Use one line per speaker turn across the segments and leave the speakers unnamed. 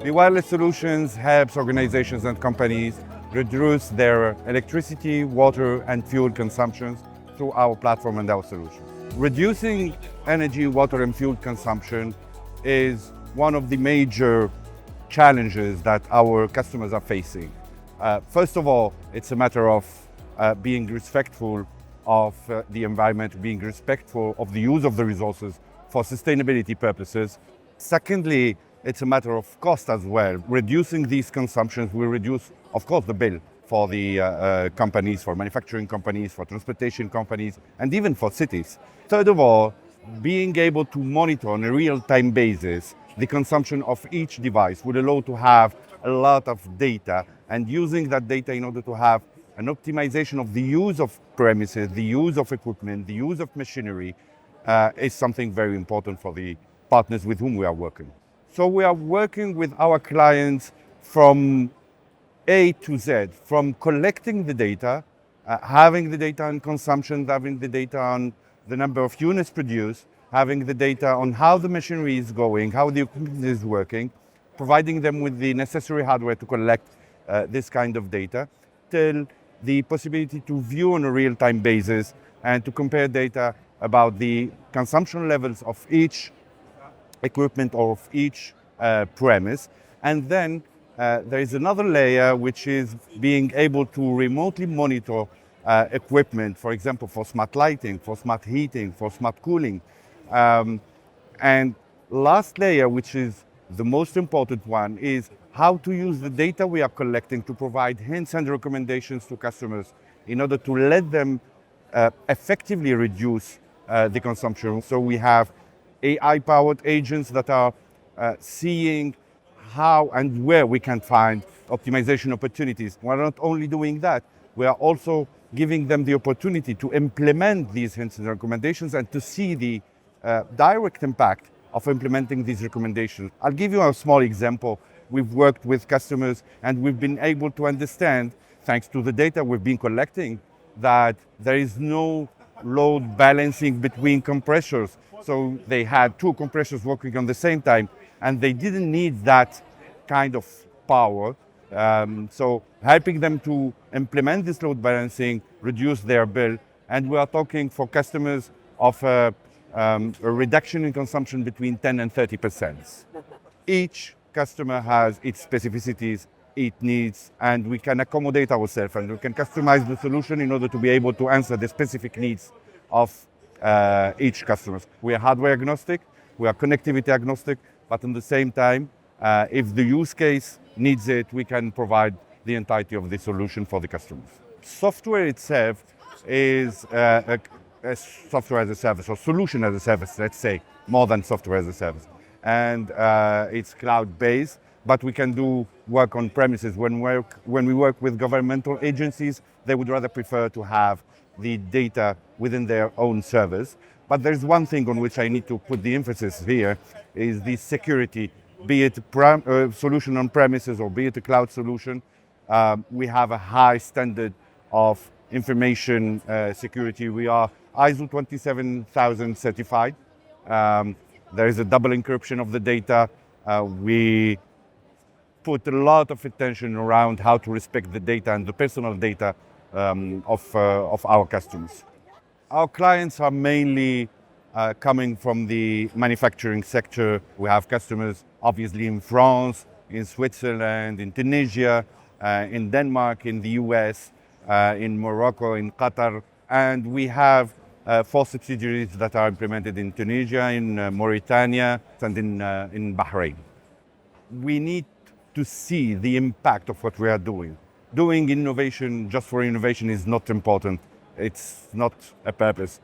The wireless solutions helps organizations and companies reduce their electricity, water, and fuel consumptions through our platform and our solutions. Reducing energy, water, and fuel consumption is one of the major challenges that our customers are facing. First of all, it's a matter of being respectful of the environment, being respectful of the use of the resources for sustainability purposes. Secondly, it's a matter of cost as well. Reducing these consumptions will reduce, of course, the bill for the companies, for manufacturing companies, for transportation companies, and even for cities. Third of all, being able to monitor on a real-time basis the consumption of each device would allow to have a lot of data, and using that data in order to have an optimization of the use of premises, the use of equipment, the use of machinery is something very important for the partners with whom we are working. So we are working with our clients from A to Z, from collecting the data, having the data on consumption, having the data on the number of units produced, having the data on how the machinery is going, how the equipment is working, providing them with the necessary hardware to collect this kind of data, till the possibility to view on a real-time basis and to compare data about the consumption levels of each equipment or of each premise. And then there is another layer which is being able to remotely monitor equipment, for example, for smart lighting, for smart heating, for smart cooling. And last layer, which is the most important one, is how to use the data we are collecting to provide hints and recommendations to customers in order to let them effectively reduce the consumption. So we have AI-powered agents that are seeing how and where we can find optimization opportunities. We're not only doing that, we are also giving them the opportunity to implement these hints and recommendations and to see the direct impact of implementing these recommendations. I'll give you a small example. We've worked with customers and we've been able to understand, thanks to the data we've been collecting, that there is no load balancing between compressors. So they had two compressors working on the same time and they didn't need that kind of power. So helping them to implement this load balancing, reduce their bill. And we are talking for customers of a reduction in consumption between 10 and 30%. Each customer has its specificities, its needs, and we can accommodate ourselves and we can customize the solution in order to be able to answer the specific needs of each customer. We are hardware agnostic, we are connectivity agnostic, but at the same time, if the use case needs it, we can provide the entirety of the solution for the customers. Software itself is a software as a service or solution as a service, let's say, more than software as a service. And it's cloud-based, but we can do work on premises. When we work with governmental agencies, they would rather prefer to have the data within their own servers. But there's one thing on which I need to put the emphasis here, is the security, be it a solution on premises or be it a cloud solution. We have a high standard of information security. We are ISO 27000 certified. There is a double encryption of the data. We put a lot of attention around how to respect the data and the personal data of our customers. Our clients are mainly coming from the manufacturing sector. We have customers obviously in France, in Switzerland, in Tunisia, in Denmark, in the US, in Morocco, in Qatar, and we have 4 subsidiaries that are implemented in Tunisia, in Mauritania, and in Bahrain. We need to see the impact of what we are doing. Doing innovation just for innovation is not important. It's not a purpose.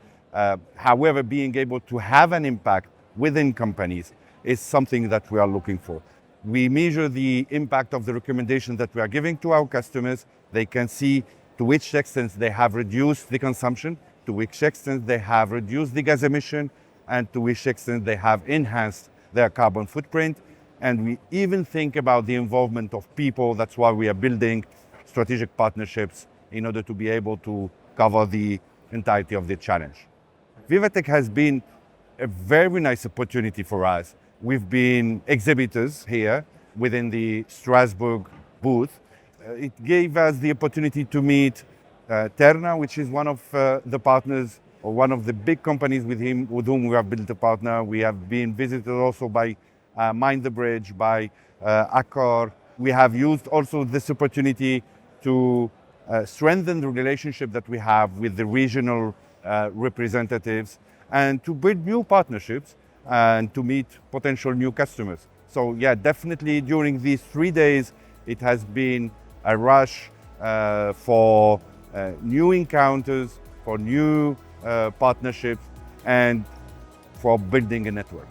However, being able to have an impact within companies is something that we are looking for. We measure the impact of the recommendations that we are giving to our customers. They can see to which extent they have reduced the consumption, to which extent they have reduced the gas emission, and to which extent they have enhanced their carbon footprint. And we even think about the involvement of people. That's why we are building strategic partnerships in order to be able to cover the entirety of the challenge. VivaTech has been a very nice opportunity for us. We've been exhibitors here within the Strasbourg booth. It gave us the opportunity to meet Terna, which is one of the partners or one of the big companies with whom we have built a partner. We have been visited also by Mind the Bridge, by Accor. We have used also this opportunity to strengthen the relationship that we have with the regional representatives and to build new partnerships and to meet potential new customers. So yeah, definitely during these 3 days, it has been a rush for new encounters, for new partnerships, and for building a network.